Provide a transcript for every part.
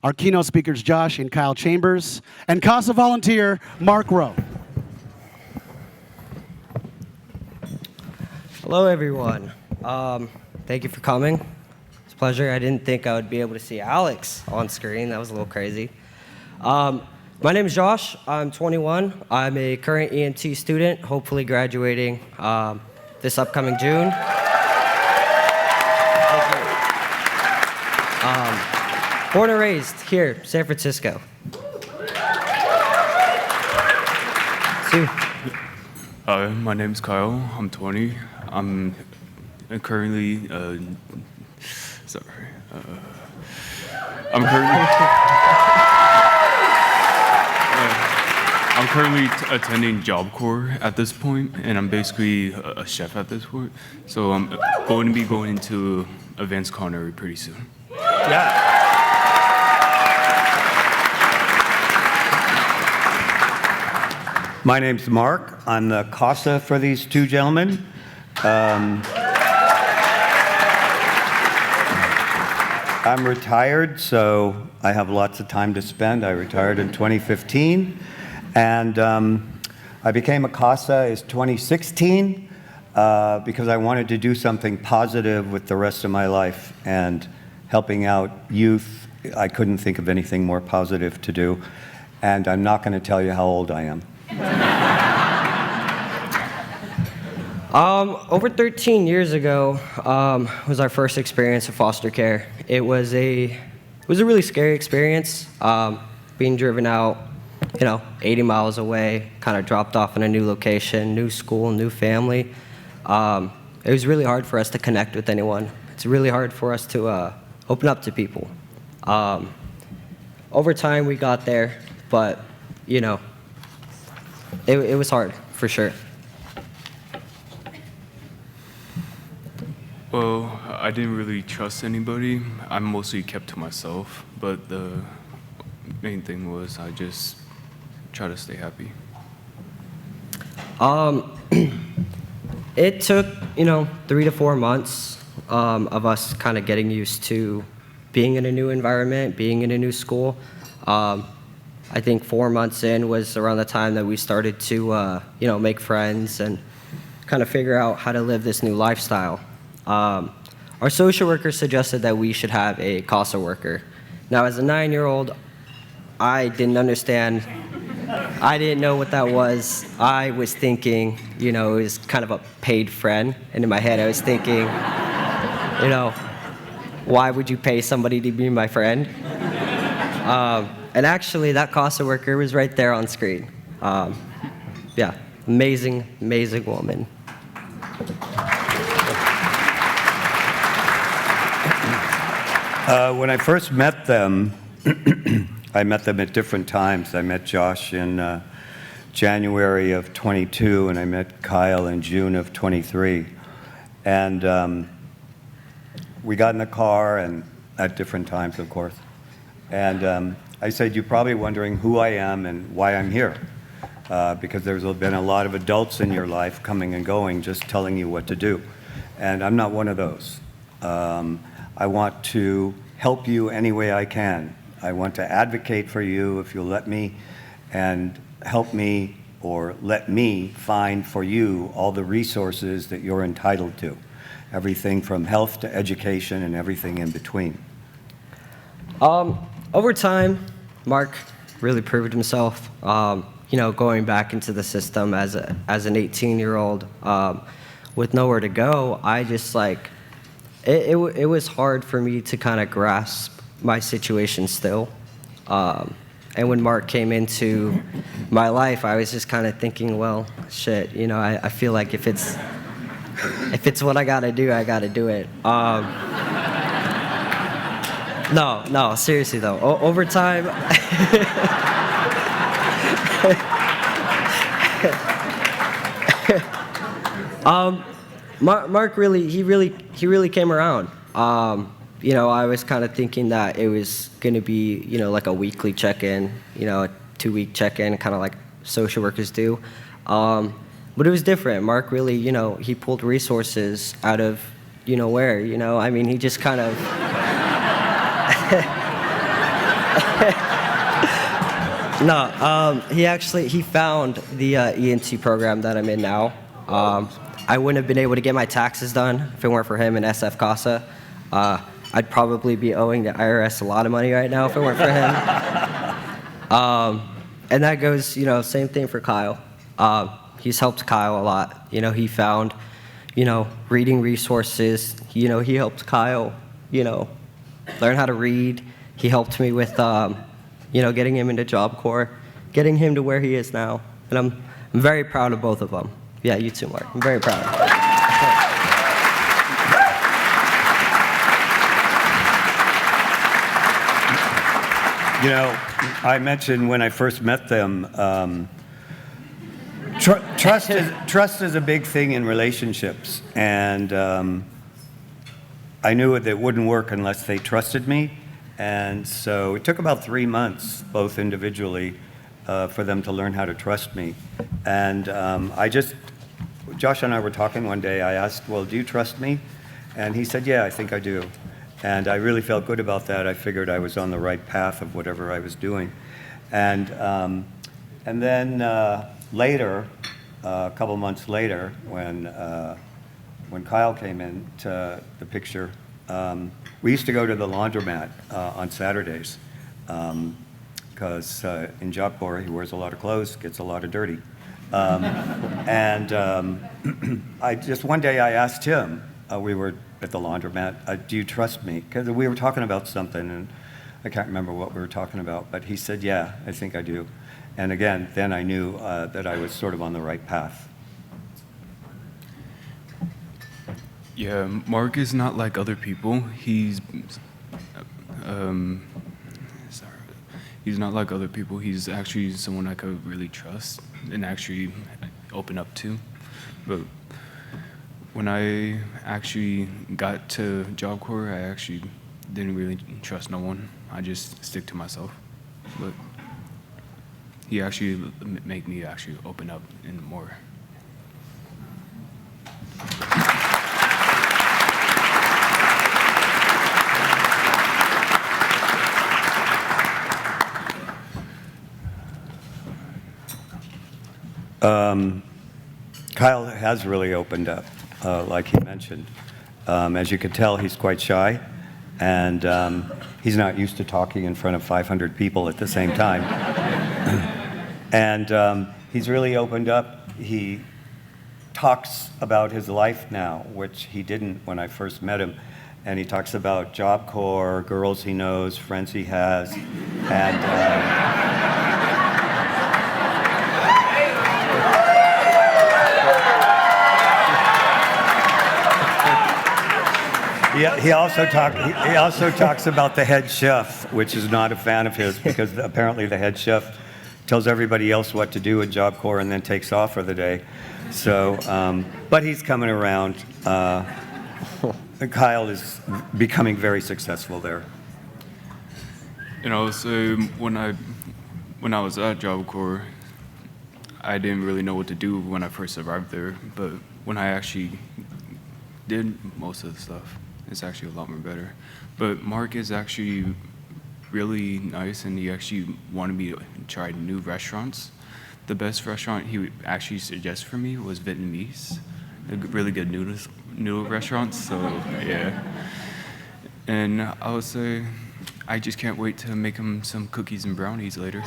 our keynote speakers, Josh and Kyle Chambers, and CASA volunteer, Mark Rowe. Hello, everyone. Thank you for coming. It's a pleasure. I didn't think I would be able to see Alex on screen. That was a little crazy. My name is Josh. I'm 21. I'm a current EMT student, hopefully graduating this upcoming June. Born and raised here, San Francisco. Sue. Hi, my name's Kyle. I'm 20. I'm currently, I'm currently attending Job Corps at this point, and I'm basically a chef at this point. So I'm going to be going into advanced culinary pretty soon. Yeah. My name's Mark. I'm the CASA for these two gentlemen. I'm retired, so I have lots of time to spend. I retired in 2015, and I became a CASA in 2016 because I wanted to do something positive with the rest of my life, and helping out youth, I couldn't think of anything more positive to do, and I'm not going to tell you how old I am. Over 13 years ago was our first experience of foster care. It was a really scary experience, being driven out, 80 miles away, kind of dropped off in a new location, new school, new family. It was really hard for us to connect with anyone. It's really hard for us to open up to people. Over time, we got there, but, it was hard, for sure. Well, I didn't really trust anybody. I mostly kept to myself, but the main thing was I just try to stay happy. It took, 3 to 4 months of us kind of getting used to being in a new environment, being in a new school. I think 4 months in was around the time that we started to, make friends and kind of figure out how to live this new lifestyle. Our social worker suggested that we should have a CASA worker. Now, as a 9-year-old, I didn't understand. I didn't know what that was. I was thinking, it was kind of a paid friend. And in my head, I was thinking, why would you pay somebody to be my friend? And actually, that CASA worker was right there on screen. Yeah, amazing, amazing woman. When I first met them, I met them at different times. I met Josh in January of 22, and I met Kyle in June of 23. And we got in the car, and at different times, of course. And I said, you're probably wondering who I am and why I'm here, because there's been a lot of adults in your life coming and going, just telling you what to do. And I'm not one of those. I want to help you any way I can. I want to advocate for you if you'll let me, and help me or let me find for you all the resources that you're entitled to. Everything from health to education and everything in between. Over time, Mark really proved himself. Going back into the system as an 18-year-old with nowhere to go, I just it was hard for me to kind of grasp my situation still. And when Mark came into my life, I was just kind of thinking, well, shit, I feel like if it's what I gotta do, I gotta do it. No, seriously though. Over time, Mark really came around. I was kind of thinking that it was going to be, like a weekly check-in, a 2-week check-in, kind of like social workers do. But it was different. Mark really, he pulled resources out of, where, he just kind of... No, he found the ENT program that I'm in now. I wouldn't have been able to get my taxes done if it weren't for him and SF CASA. I'd probably be owing the IRS a lot of money right now if it weren't for him. And that goes, same thing for Kyle. He's helped Kyle a lot. He found, reading resources. He helped Kyle, learn how to read. He helped me with, getting him into Job Corps, getting him to where he is now. And I'm very proud of both of them. Yeah, you too, Mark. I'm very proud. I mentioned when I first met them, trust is a big thing in relationships, and I knew it wouldn't work unless they trusted me, and so it took about 3 months, both individually, for them to learn how to trust me. And Josh and I were talking one day. I asked, well, do you trust me? And he said, yeah, I think I do. And I really felt good about that. I figured I was on the right path of whatever I was doing. And then later, a couple months later, when Kyle came into the picture, we used to go to the laundromat on Saturdays because in Job Corps he wears a lot of clothes, gets a lot of dirty. One day I asked him, we were at the laundromat, do you trust me? Because we were talking about something, and I can't remember what we were talking about, but he said, yeah, I think I do. And again, then I knew that I was sort of on the right path. Yeah, Mark is not like other people. He's not like other people. He's actually someone I could really trust and actually open up to. But when I actually got to Job Corps, I actually didn't really trust no one. I just stick to myself. But he actually made me actually open up and more. Kyle has really opened up, like he mentioned. As you can tell, he's quite shy, and he's not used to talking in front of 500 people at the same time. And he's really opened up. He talks about his life now, which he didn't when I first met him. And he talks about Job Corps, girls he knows, friends he has, and he also talks about the head chef, which is not a fan of his because apparently the head chef tells everybody else what to do in Job Corps and then takes off for the day. So, but he's coming around. Kyle is becoming very successful there. So when I was at Job Corps, I didn't really know what to do when I first arrived there. But when I actually did most of the stuff, it's actually a lot more better. But Mark is actually really nice, and he actually wanted me to try new restaurants. The best restaurant he would actually suggest for me was Vietnamese. They're really good noodle restaurants, so yeah. And I would say I just can't wait to make him some cookies and brownies later.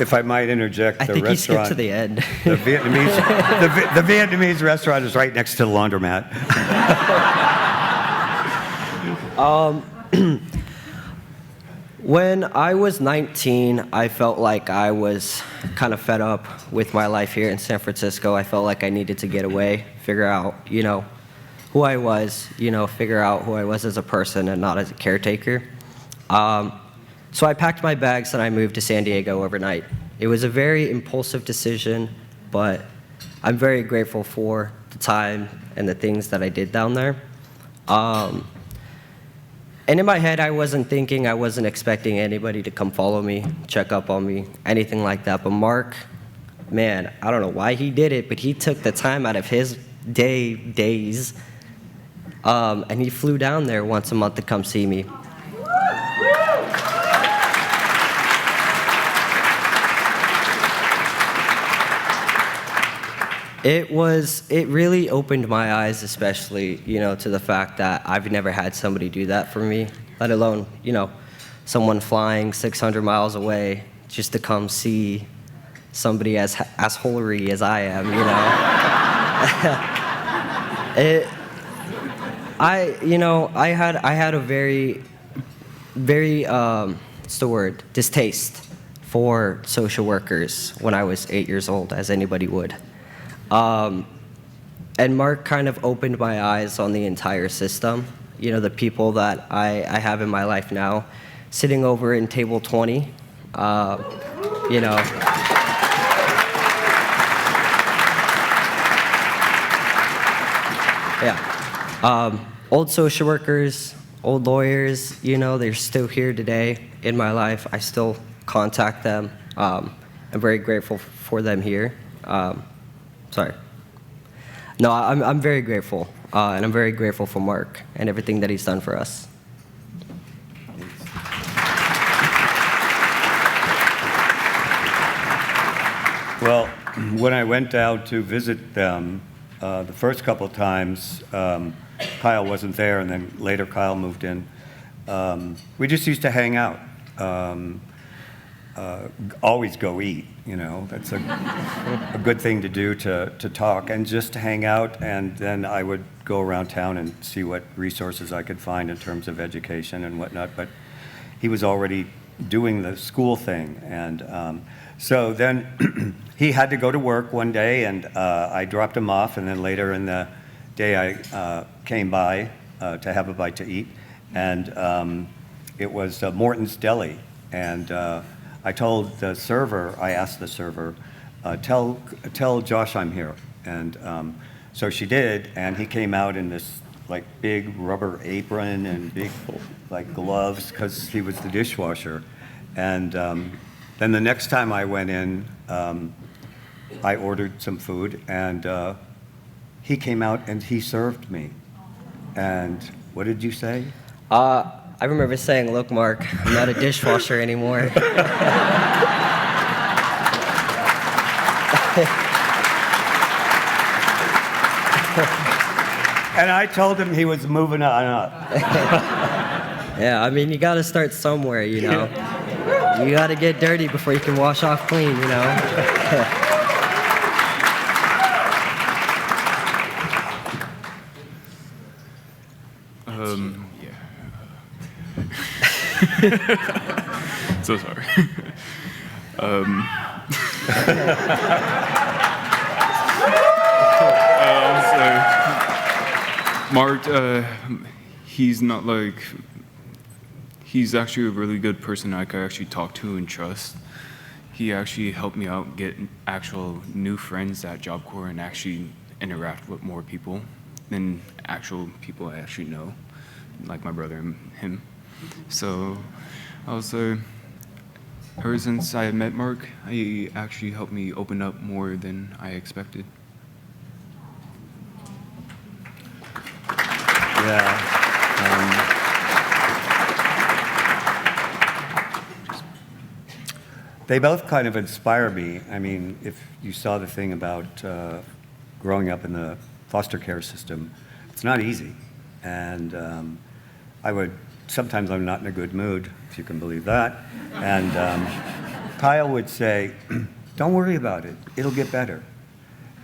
If I might interject, I think he skipped to the end. The Vietnamese restaurant is right next to the laundromat. When I was 19, I felt like I was kind of fed up with my life here in San Francisco. I felt like I needed to get away, figure out, who I was, figure out who I was as a person and not as a caretaker. So I packed my bags and I moved to San Diego overnight. It was a very impulsive decision, but I'm very grateful for the time and the things that I did down there. And in my head, I wasn't expecting anybody to come follow me, check up on me, anything like that. But Mark, man, I don't know why he did it, but he took the time out of his days. And he flew down there once a month to come see me. It really opened my eyes, especially, to the fact that I've never had somebody do that for me, let alone, someone flying 600 miles away just to come see somebody as hoary as I am, I had a very, what's the word, distaste for social workers when I was 8 years old, as anybody would. And Mark kind of opened my eyes on the entire system. The people that I have in my life now, sitting over in table 20, yeah. Old social workers, old lawyers, they're still here today in my life. I still contact them. I'm very grateful for them here. Sorry. No, I'm very grateful, and I'm very grateful for Mark and everything that he's done for us. Well, when I went down to visit them, the first couple of times, Kyle wasn't there, and then later Kyle moved in. We just used to hang out. Always go eat, that's a good thing to do, to talk and just to hang out. And then I would go around town and see what resources I could find in terms of education and whatnot. But he was already doing the school thing. And so then he had to go to work one day, and I dropped him off. And then later in the day, I came by to have a bite to eat. And it was Morton's Deli. And I told the server, I asked the server, tell Josh I'm here. And so she did, and he came out in this big rubber apron and big gloves, because he was the dishwasher. And then the next time I went in, I ordered some food, and he came out and he served me. And what did you say? I remember saying, "Look, Mark, I'm not a dishwasher anymore." And I told him he was moving on up. Yeah, I mean, you got to start somewhere, You got to get dirty before you can wash off clean, So sorry. Mark, he's not he's actually a really good person I could actually talk to and trust. He actually helped me out get actual new friends at Job Corps and actually interact with more people than actual people I actually know, like my brother and him. So I was ever since I met Mark, he actually helped me open up more than I expected. Yeah. They both kind of inspire me. I mean, if you saw the thing about growing up in the foster care system, it's not easy. And sometimes I'm not in a good mood, if you can believe that. And Kyle would say, "Don't worry about it, it'll get better."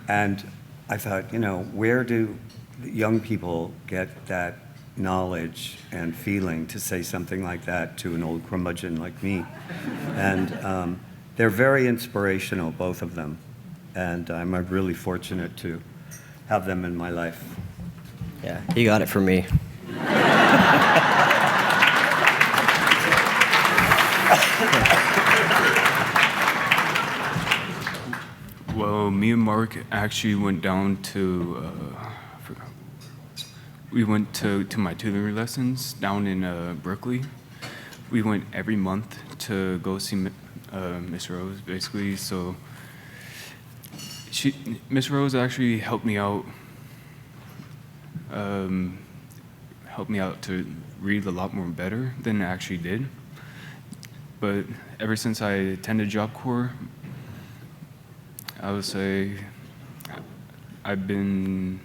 And I thought, where do young people get that knowledge and feeling to say something like that to an old curmudgeon like me? And they're very inspirational, both of them. And I'm really fortunate to have them in my life. Yeah, you got it from me. Well, me and Mark actually went down to, we went to my tutoring lessons down in Berkeley. We went every month to go see Miss Rose, basically. So Miss Rose actually helped me out helped me out to read a lot more better than I actually did. But ever since I attended Job Corps, I would say I've been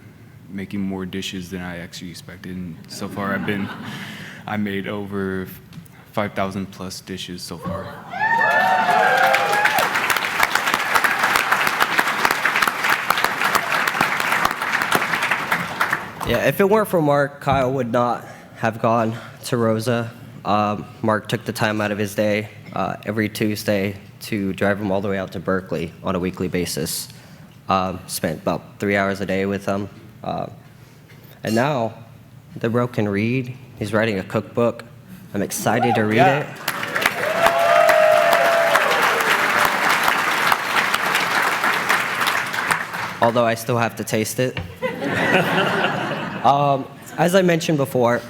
making more dishes than I actually expected. And so far, I made over 5,000 plus dishes so far. Yeah, if it weren't for Mark, Kyle would not have gone to Rosa. Mark took the time out of his day every Tuesday to drive him all the way out to Berkeley on a weekly basis. Spent about 3 hours a day with him. And now, the bro can read. He's writing a cookbook. I'm excited to read it. Although I still have to taste it. As I mentioned before,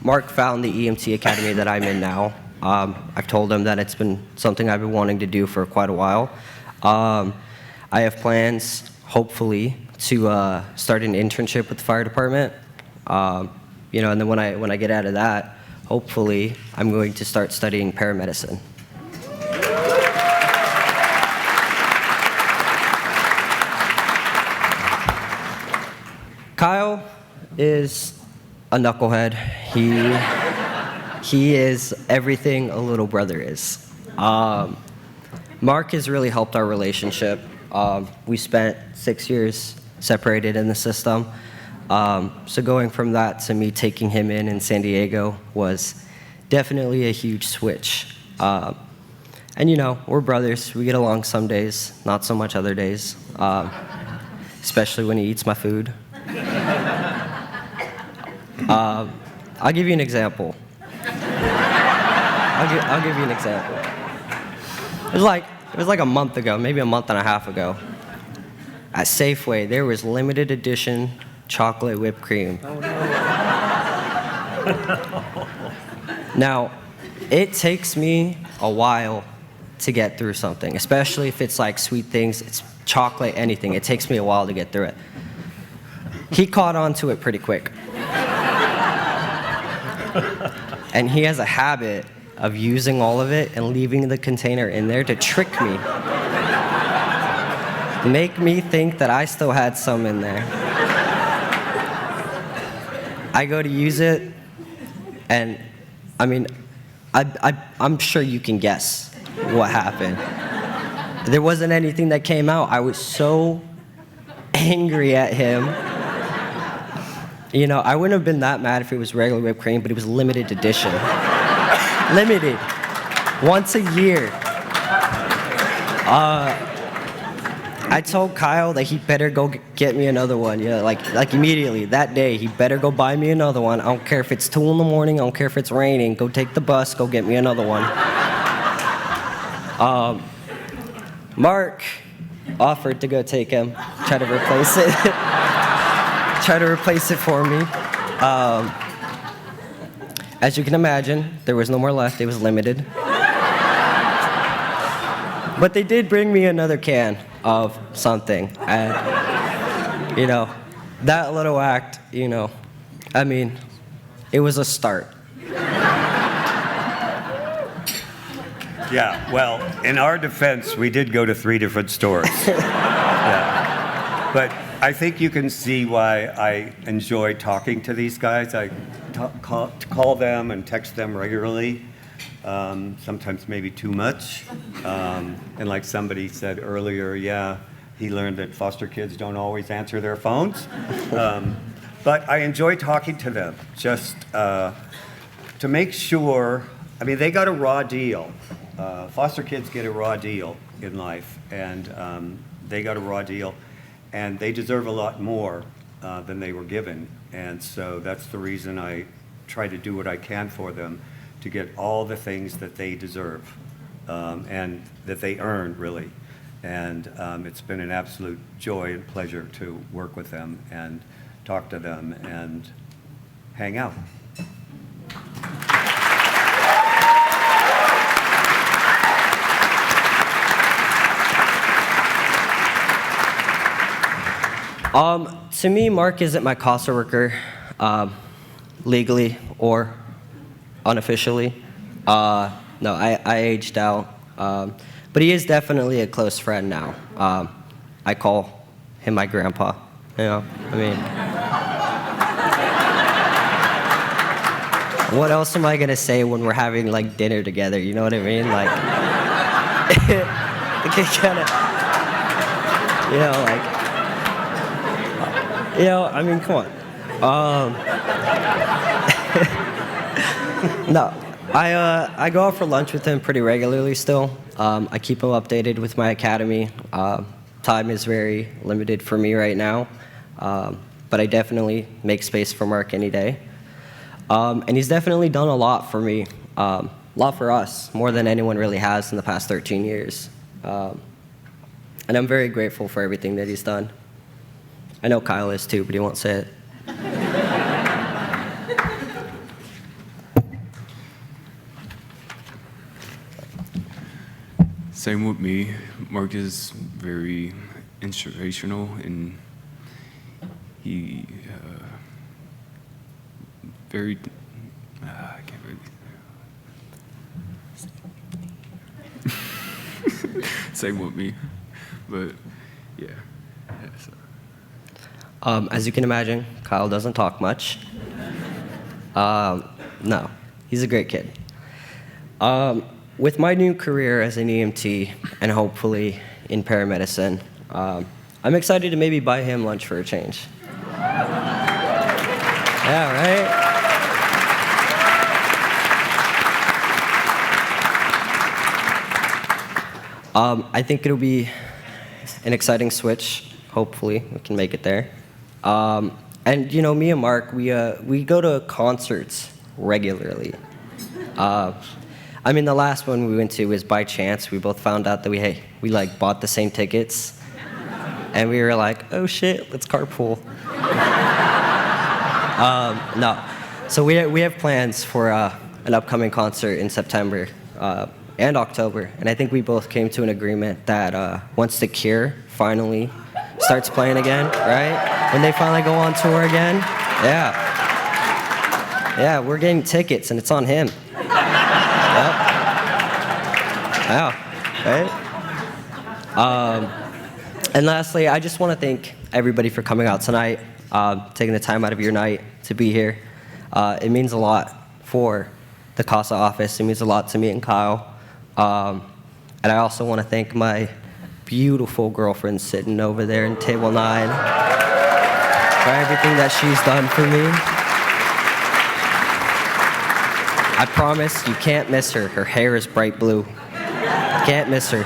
Mark found the EMT Academy that I'm in now. I've told him that it's been something I've been wanting to do for quite a while. I have plans, hopefully, to start an internship with the fire department. And then when I get out of that, hopefully, I'm going to start studying paramedicine. Kyle is a knucklehead. He is everything a little brother is. Mark has really helped our relationship. We spent 6 years separated in the system. So going from that to me taking him in San Diego was definitely a huge switch. And we're brothers. We get along some days, not so much other days, especially when he eats my food. I'll give you an example. I'll give you an example. It was like a month ago, maybe a month and a half ago. At Safeway, there was limited edition chocolate whipped cream. Oh, no. Now, it takes me a while to get through something, especially if it's like sweet things, it's chocolate, anything. It takes me a while to get through it. He caught on to it pretty quick. And he has a habit of using all of it and leaving the container in there to trick me. Make me think that I still had some in there. I go to use it, and I'm sure you can guess what happened. There wasn't anything that came out. I was so angry at him. I wouldn't have been that mad if it was regular whipped cream, but it was limited edition. Limited. Once a year. I told Kyle that he better go get me another one. Like immediately, that day, he better go buy me another one. I don't care if it's 2 in the morning, I don't care if it's raining. Go take the bus, go get me another one. Mark offered to go take him, try to replace it. Try to replace it for me. As you can imagine, there was no more left. It was limited. But they did bring me another can of something. And, that little act, it was a start. Yeah, well, in our defense, we did go to 3 different stores. Yeah. But I think you can see why I enjoy talking to these guys. I call them and text them regularly, sometimes maybe too much. And like somebody said earlier, yeah, he learned that foster kids don't always answer their phones. But I enjoy talking to them just to make sure, they got a raw deal. Foster kids get a raw deal in life, and they got a raw deal. And they deserve a lot more than they were given. And so that's the reason I try to do what I can for them to get all the things that they deserve and that they earn, really. And it's been an absolute joy and pleasure to work with them and talk to them and hang out. To me, Mark isn't my CASA worker. legally or unofficially. No, I aged out. But he is definitely a close friend now. I call him my grandpa. You know, I mean, what else am I gonna say when we're having like dinner together? You know what I mean? Like, kind of, I mean, come on. No, I go out for lunch with him pretty regularly still. I keep him updated with my academy. Time is very limited for me right now, but I definitely make space for Mark any day. And he's definitely done a lot for me, a lot for us, more than anyone really has in the past 13 years. And I'm very grateful for everything that he's done. I know Kyle is too, but he won't say it. Same with me. Mark is very inspirational, and he very. I can't really. Same with me, but yeah. So. As you can imagine, Kyle doesn't talk much. No, he's a great kid. With my new career as an EMT and hopefully in paramedicine, I'm excited to maybe buy him lunch for a change. Yeah, right? I think it'll be an exciting switch. Hopefully, we can make it there. And you know, me and Mark, we go to concerts regularly. I mean, the last one we went to was by chance. We both found out that we like bought the same tickets, and we were like, oh shit, let's carpool. No, so we have plans for an upcoming concert in September and October, and I think we both came to an agreement that once The Cure finally starts playing again, right? When they finally go on tour again, yeah, we're getting tickets, and it's on him. Yep. Yeah, right? And lastly, I just want to thank everybody for coming out tonight, taking the time out of your night to be here. It means a lot for the CASA office. It means a lot to me and Kyle. And I also want to thank my beautiful girlfriend sitting over there in table 9 for everything that she's done for me. I promise you can't miss her. Her hair is bright blue. Can't miss her.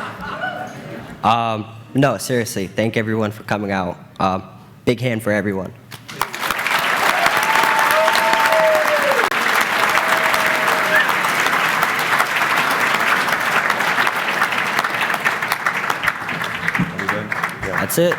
No, seriously, thank everyone for coming out. Big hand for everyone. That's it.